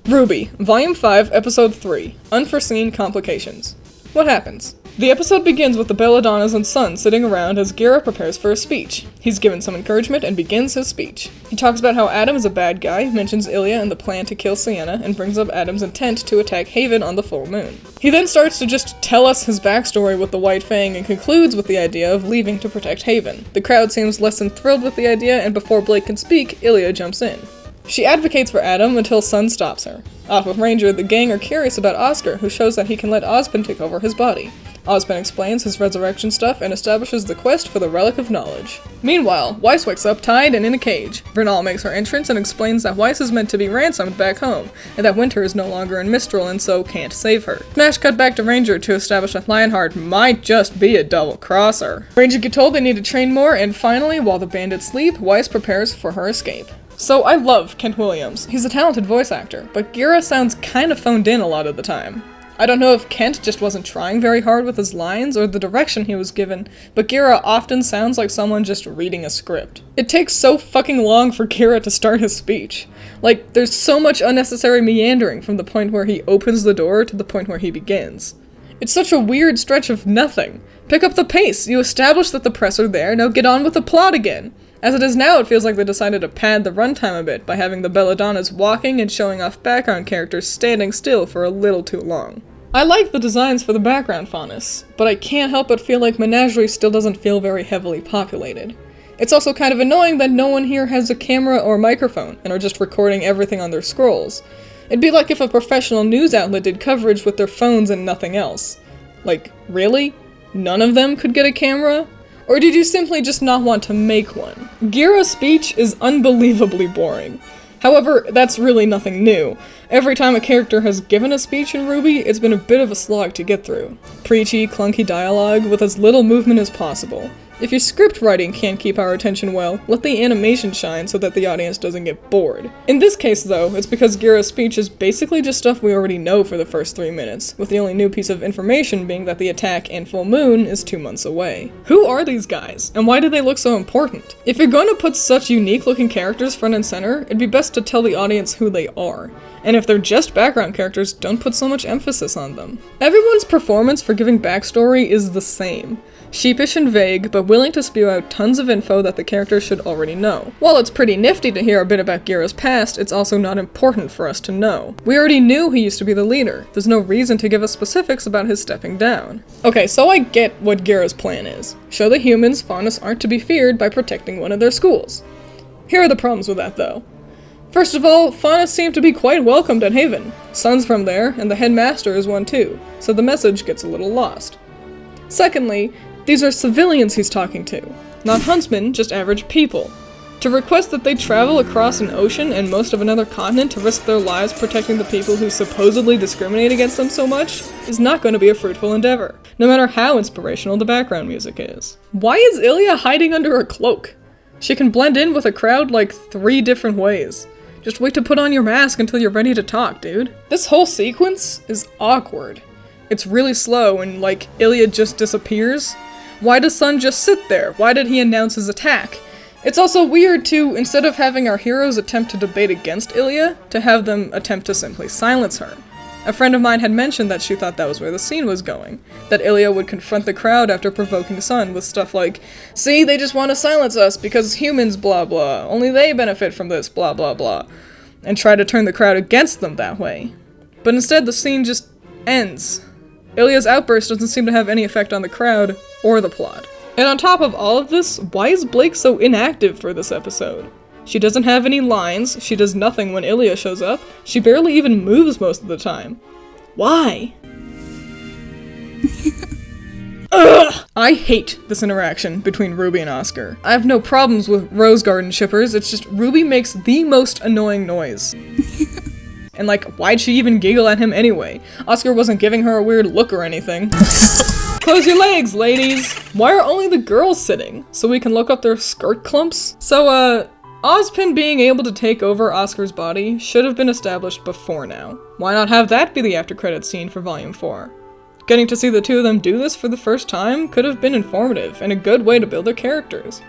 RWBY, Volume 5, Episode 3, Unforeseen Complications. What happens? The episode begins with the belladonnas and Sun sitting around as Gira prepares for a speech. He's given some encouragement and begins his speech. He talks about how Adam is a bad guy, mentions Ilya and the plan to kill Sienna, and brings up Adam's intent to attack Haven on the full moon. He then starts to just tell us his backstory with the White Fang and concludes with the idea of leaving to protect Haven. The crowd seems less than thrilled with the idea, and before Blake can speak, Ilya jumps in. She advocates for Adam until Sun stops her. Off with Ranger, the gang are curious about Oscar, who shows that he can let ozpin take over his body. Ozpin explains his resurrection stuff and establishes the quest for the Relic of Knowledge. Meanwhile, Weiss wakes up tied and in a cage. Vernal makes her entrance and explains that Weiss is meant to be ransomed back home, and that Winter is no longer in Mistral and so can't save her. Smash cut back to Ranger to establish that Lionheart might just be a double-crosser. Ranger get told they need to train more, and finally, while the bandits sleep, Weiss prepares for her escape. So I love Kent Williams. He's a talented voice actor, but Gira sounds kinda phoned in a lot of the time. I don't know if Kent just wasn't trying very hard with his lines or the direction he was given, but Gira often sounds like someone just reading a script. It takes so fucking long for Gira to start his speech. Like, there's so much unnecessary meandering from the point where he opens the door to the point where he begins. It's such a weird stretch of nothing. Pick up the pace, you establish that the press are there, now get on with the plot again. As it is now, it feels like they decided to pad the runtime a bit by having the belladonnas walking and showing off background characters standing still for a little too long. I like the designs for the background faunus, but I can't help but feel like Menagerie still doesn't feel very heavily populated. It's also kind of annoying that no one here has a camera or microphone and are just recording everything on their scrolls. It'd be like if a professional news outlet did coverage with their phones and nothing else. Like, really? None of them could get a camera? Or did you simply just not want to make one? Gira's speech is unbelievably boring. However, that's really nothing new. Every time a character has given a speech in RWBY, it's been a bit of a slog to get through. Preachy, clunky dialogue with as little movement as possible. If your script writing can't keep our attention well, let the animation shine so that the audience doesn't get bored. In this case, though, it's because Gira's speech is basically just stuff we already know for the first 3 minutes, with the only new piece of information being that the attack and full moon is 2 months away. Who are these guys, and why do they look so important? If you're going to put such unique-looking characters front and center, it'd be best to tell the audience who they are. And if they're just background characters, don't put so much emphasis on them. Everyone's performance for giving backstory is the same. Sheepish and vague, but willing to spew out tons of info that the characters should already know. While it's pretty nifty to hear a bit about Gira's past, it's also not important for us to know. We already knew he used to be the leader. There's no reason to give us specifics about his stepping down. Okay, so I get what Gira's plan is. Show the humans faunus aren't to be feared by protecting one of their schools. Here are the problems with that, though. First of all, faunus seem to be quite welcomed at Haven. Sun's from there, and the headmaster is one too, so the message gets a little lost. Secondly, these are civilians he's talking to, not huntsmen, just average people. To request that they travel across an ocean and most of another continent to risk their lives protecting the people who supposedly discriminate against them so much is not going to be a fruitful endeavor, no matter how inspirational the background music is. Why is Ilya hiding under a cloak? She can blend in with a crowd like 3 different ways. Just wait to put on your mask until you're ready to talk, dude. This whole sequence is awkward. It's really slow and like Ilya just disappears. Why does Sun just sit there? Why did he announce his attack? It's also weird to, instead of having our heroes attempt to debate against Ilya, to have them attempt to simply silence her. A friend of mine had mentioned that she thought that was where the scene was going. That Ilya would confront the crowd after provoking Sun with stuff like, "See, they just want to silence us because humans blah blah, only they benefit from this blah blah blah," and try to turn the crowd against them that way. But instead the scene just ends. Ilya's outburst doesn't seem to have any effect on the crowd or the plot. And on top of all of this, why is Blake so inactive for this episode? She doesn't have any lines, she does nothing when Ilya shows up, she barely even moves most of the time. Why? Ugh! I hate this interaction between RWBY and Oscar. I have no problems with Rose Garden shippers, it's just RWBY makes the most annoying noise. And like, why'd she even giggle at him anyway? Oscar wasn't giving her a weird look or anything. Close your legs, ladies! Why are only the girls sitting? So we can look up their skirt clumps? So, ozpin being able to take over Oscar's body should have been established before now. Why not have that be the after credits scene for Volume 4? Getting to see the two of them do this for the first time could have been informative and a good way to build their characters.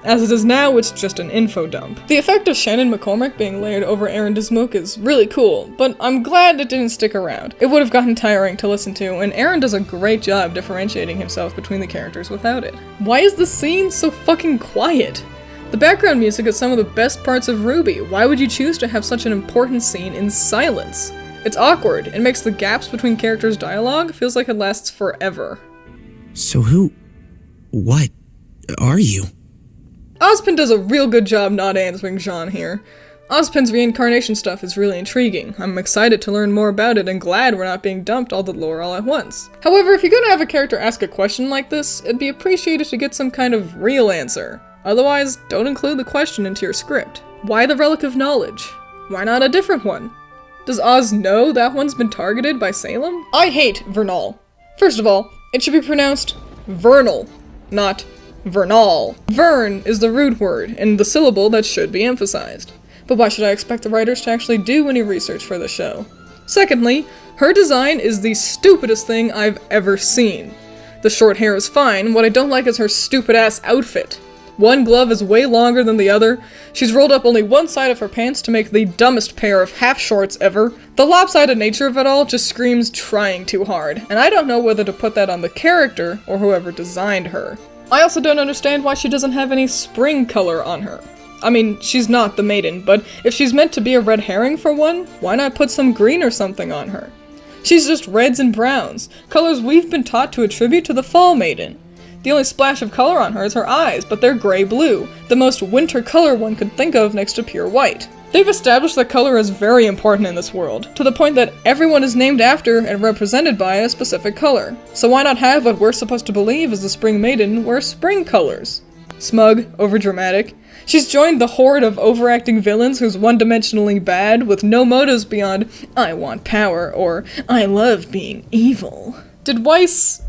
As it is now, it's just an info dump. The effect of Shannon McCormick being layered over Aaron Dismuke is really cool, but I'm glad it didn't stick around. It would have gotten tiring to listen to, and Aaron does a great job differentiating himself between the characters without it. Why is the scene so fucking quiet? The background music is some of the best parts of RWBY. Why would you choose to have such an important scene in silence? It's awkward. It makes the gaps between characters' dialogue feels like it lasts forever. So what are you? Ozpin does a real good job not answering Jean here. Ozpin's reincarnation stuff is really intriguing. I'm excited to learn more about it and glad we're not being dumped all the lore all at once. However, if you're gonna have a character ask a question like this, it'd be appreciated to get some kind of real answer. Otherwise, don't include the question into your script. Why the Relic of Knowledge? Why not a different one? Does Oz know that one's been targeted by Salem? I hate Vernal. First of all, it should be pronounced Vernal, not Vernal. Vern is the root word, and the syllable that should be emphasized. But why should I expect the writers to actually do any research for the show? Secondly, her design is the stupidest thing I've ever seen. The short hair is fine, what I don't like is her stupid-ass outfit. One glove is way longer than the other. She's rolled up only one side of her pants to make the dumbest pair of half shorts ever. The lopsided nature of it all just screams trying too hard, and I don't know whether to put that on the character or whoever designed her. I also don't understand why she doesn't have any spring color on her. I mean, she's not the maiden, but if she's meant to be a red herring for one, why not put some green or something on her? She's just reds and browns, colors we've been taught to attribute to the Fall Maiden. The only splash of color on her is her eyes, but they're gray-blue, the most winter color one could think of next to pure white. They've established that color is very important in this world, to the point that everyone is named after and represented by a specific color. So why not have what we're supposed to believe is the Spring Maiden wear spring colors? Smug, overdramatic. She's joined the horde of overacting villains who's one-dimensionally bad, with no motives beyond, I want power, or I love being evil. Did Weiss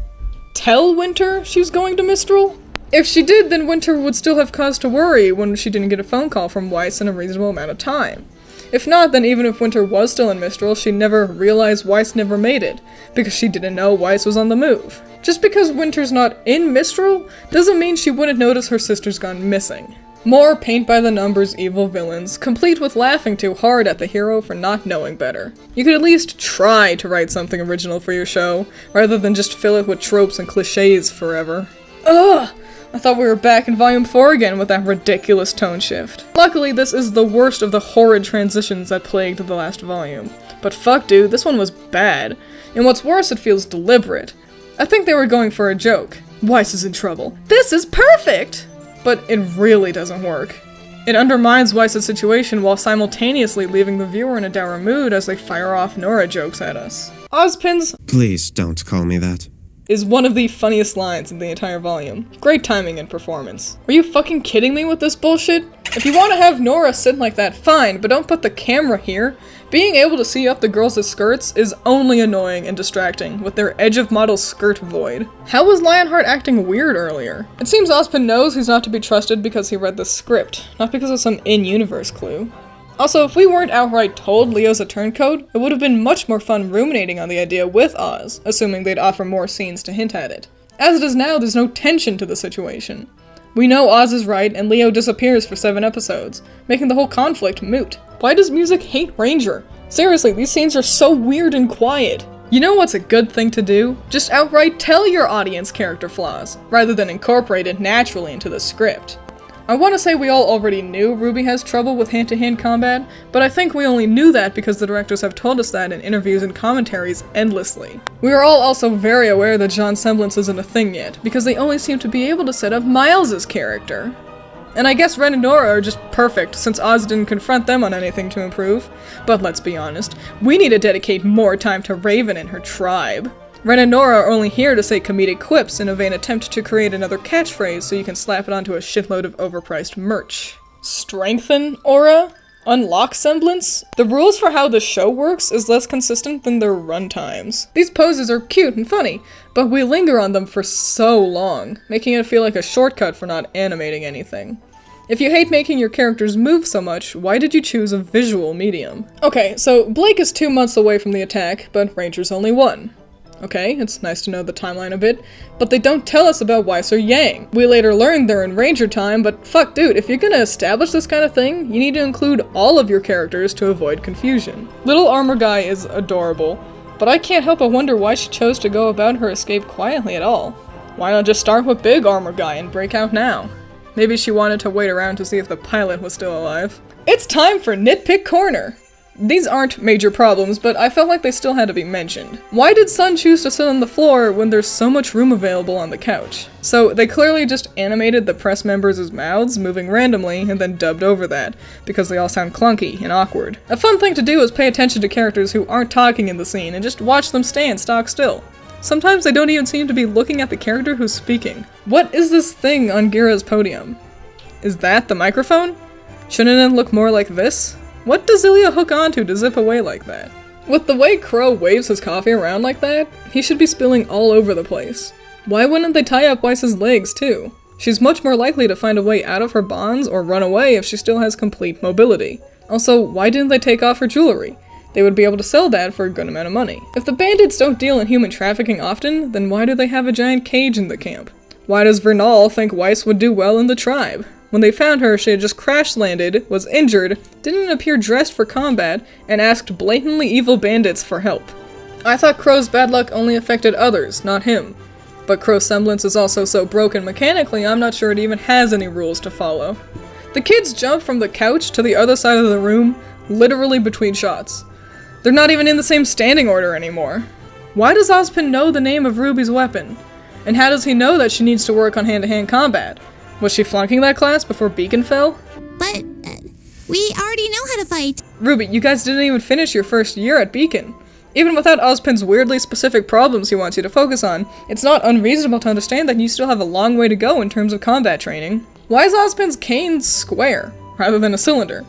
tell Winter she was going to Mistral? If she did, then Winter would still have cause to worry when she didn't get a phone call from Weiss in a reasonable amount of time. If not, then even if Winter was still in Mistral, she'd never realize Weiss never made it, because she didn't know Weiss was on the move. Just because Winter's not in Mistral, doesn't mean she wouldn't notice her sister's gone missing. More paint-by-the-numbers evil villains, complete with laughing too hard at the hero for not knowing better. You could at least try to write something original for your show, rather than just fill it with tropes and cliches forever. Ugh! I thought we were back in Volume 4 again with that ridiculous tone shift. Luckily, this is the worst of the horrid transitions that plagued the last volume. But fuck dude, this one was bad. And what's worse, it feels deliberate. I think they were going for a joke. Weiss is in trouble. This is perfect! But it really doesn't work. It undermines Weiss's situation while simultaneously leaving the viewer in a dour mood as they fire off Nora jokes at us. Ozpin's Please don't call me that. is one of the funniest lines in the entire volume. Great timing and performance. Are you fucking kidding me with this bullshit? If you want to have Nora sit like that, fine, but don't put the camera here. Being able to see up the girls' skirts is only annoying and distracting, with their edge-of-model skirt void. How was Lionheart acting weird earlier? It seems Ozpin knows he's not to be trusted because he read the script, not because of some in-universe clue. Also, if we weren't outright told Leo's a turncoat, it would have been much more fun ruminating on the idea with Oz, assuming they'd offer more scenes to hint at it. As it is now, there's no tension to the situation. We know Oz is right, and Leo disappears for 7 episodes, making the whole conflict moot. Why does music hate Ranger? Seriously, these scenes are so weird and quiet. You know what's a good thing to do? Just outright tell your audience character flaws, rather than incorporate it naturally into the script. I want to say we all already knew RWBY has trouble with hand-to-hand combat, but I think we only knew that because the directors have told us that in interviews and commentaries endlessly. We are all also very aware that Jean's semblance isn't a thing yet, because they only seem to be able to set up Miles's character. And I guess Ren and Nora are just perfect, since Oz didn't confront them on anything to improve. But let's be honest, we need to dedicate more time to Raven and her tribe. Ren and Nora are only here to say comedic quips in a vain attempt to create another catchphrase so you can slap it onto a shitload of overpriced merch. Strengthen aura? Unlock semblance? The rules for how the show works is less consistent than their runtimes. These poses are cute and funny, but we linger on them for so long, making it feel like a shortcut for not animating anything. If you hate making your characters move so much, why did you choose a visual medium? Okay, so Blake is 2 months away from the attack, but Ranger's only 1. Okay, it's nice to know the timeline a bit, but they don't tell us about Weiss or Yang. We later learn they're in Ranger time, but fuck dude, if you're gonna establish this kind of thing, you need to include all of your characters to avoid confusion. Little Armor Guy is adorable, but I can't help but wonder why she chose to go about her escape quietly at all. Why not just start with Big Armor Guy and break out now? Maybe she wanted to wait around to see if the pilot was still alive. It's time for Nitpick Corner! These aren't major problems, but I felt like they still had to be mentioned. Why did Sun choose to sit on the floor when there's so much room available on the couch? So they clearly just animated the press members' mouths moving randomly and then dubbed over that, because they all sound clunky and awkward. A fun thing to do is pay attention to characters who aren't talking in the scene and just watch them stand stock still. Sometimes they don't even seem to be looking at the character who's speaking. What is this thing on Gira's podium? Is that the microphone? Shouldn't it look more like this? What does Ilya hook onto to zip away like that? With the way Crow waves his coffee around like that, he should be spilling all over the place. Why wouldn't they tie up Weiss's legs too? She's much more likely to find a way out of her bonds or run away if she still has complete mobility. Also, why didn't they take off her jewelry? They would be able to sell that for a good amount of money. If the bandits don't deal in human trafficking often, then why do they have a giant cage in the camp? Why does Vernal think Weiss would do well in the tribe? When they found her, she had just crash-landed, was injured, didn't appear dressed for combat, and asked blatantly evil bandits for help. I thought Crow's bad luck only affected others, not him. But Crow's semblance is also so broken mechanically, I'm not sure it even has any rules to follow. The kids jump from the couch to the other side of the room, literally between shots. They're not even in the same standing order anymore. Why does Ozpin know the name of Ruby's weapon? And how does he know that she needs to work on hand-to-hand combat? Was she flunking that class before Beacon fell? But, we already know how to fight. RWBY, you guys didn't even finish your first year at Beacon. Even without Ozpin's weirdly specific problems he wants you to focus on, it's not unreasonable to understand that you still have a long way to go in terms of combat training. Why is Ozpin's cane square, rather than a cylinder?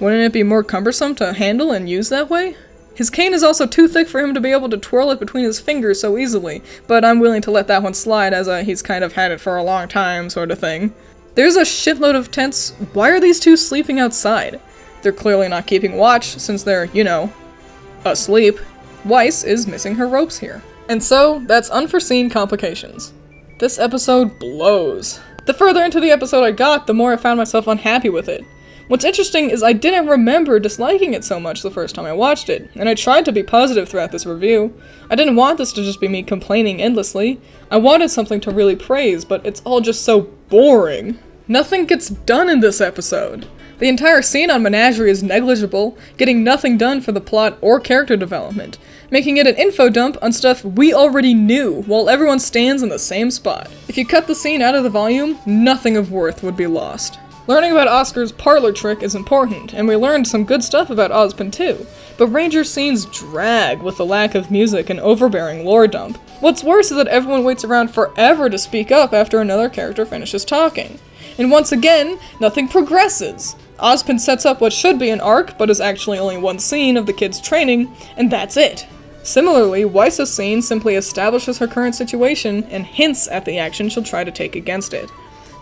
Wouldn't it be more cumbersome to handle and use that way? His cane is also too thick for him to be able to twirl it between his fingers so easily, but I'm willing to let that one slide as he's kind of had it for a long time sort of thing. There's a shitload of tents. Why are these two sleeping outside? They're clearly not keeping watch since they're, you know, asleep. Weiss is missing her ropes here. And so, that's Unforeseen Complications. This episode blows. The further into the episode I got, the more I found myself unhappy with it. What's interesting is I didn't remember disliking it so much the first time I watched it, and I tried to be positive throughout this review. I didn't want this to just be me complaining endlessly. I wanted something to really praise, but it's all just so boring. Nothing gets done in this episode. The entire scene on Menagerie is negligible, getting nothing done for the plot or character development, making it an info dump on stuff we already knew while everyone stands in the same spot. If you cut the scene out of the volume, nothing of worth would be lost. Learning about Oscar's parlor trick is important, and we learned some good stuff about Ozpin too, but Ranger scenes drag with the lack of music and overbearing lore dump. What's worse is that everyone waits around forever to speak up after another character finishes talking. And once again, nothing progresses. Ozpin sets up what should be an arc, but is actually only one scene of the kids' training, and that's it. Similarly, Weiss's scene simply establishes her current situation and hints at the action she'll try to take against it.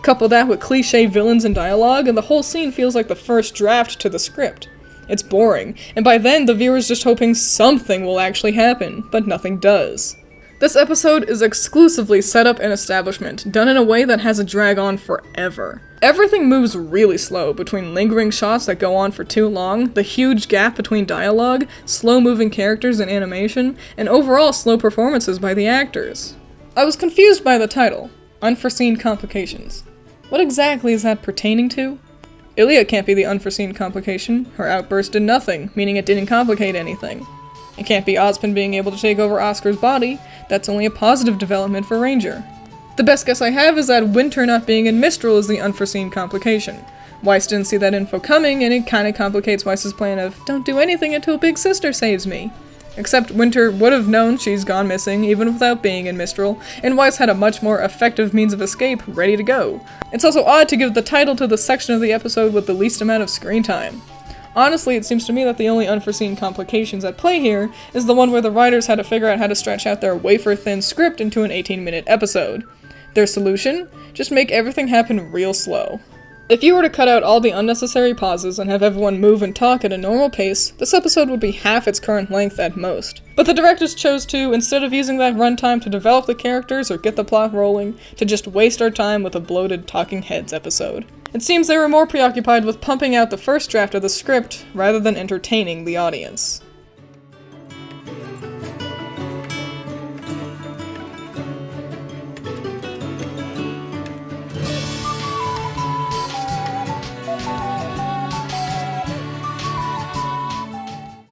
Couple that with cliché villains and dialogue, and the whole scene feels like the first draft to the script. It's boring, and by then the viewer's just hoping something will actually happen, but nothing does. This episode is exclusively setup and establishment, done in a way that has a drag on forever. Everything moves really slow, between lingering shots that go on for too long, the huge gap between dialogue, slow-moving characters and animation, and overall slow performances by the actors. I was confused by the title, Unforeseen Complications. What exactly is that pertaining to? Ilya can't be the unforeseen complication. Her outburst did nothing, meaning it didn't complicate anything. It can't be Ozpin being able to take over Oscar's body. That's only a positive development for Ranger. The best guess I have is that Winter not being in Mistral is the unforeseen complication. Weiss didn't see that info coming, and it kinda complicates Weiss's plan of, don't do anything until Big Sister saves me. Except Winter would have known she's gone missing, even without being in Mistral, and Weiss had a much more effective means of escape ready to go. It's also odd to give the title to the section of the episode with the least amount of screen time. Honestly, it seems to me that the only unforeseen complications at play here is the one where the writers had to figure out how to stretch out their wafer-thin script into an 18-minute episode. Their solution? Just make everything happen real slow. If you were to cut out all the unnecessary pauses and have everyone move and talk at a normal pace, this episode would be half its current length at most. But the directors chose to, instead of using that runtime to develop the characters or get the plot rolling, to just waste our time with a bloated talking heads episode. It seems they were more preoccupied with pumping out the first draft of the script rather than entertaining the audience.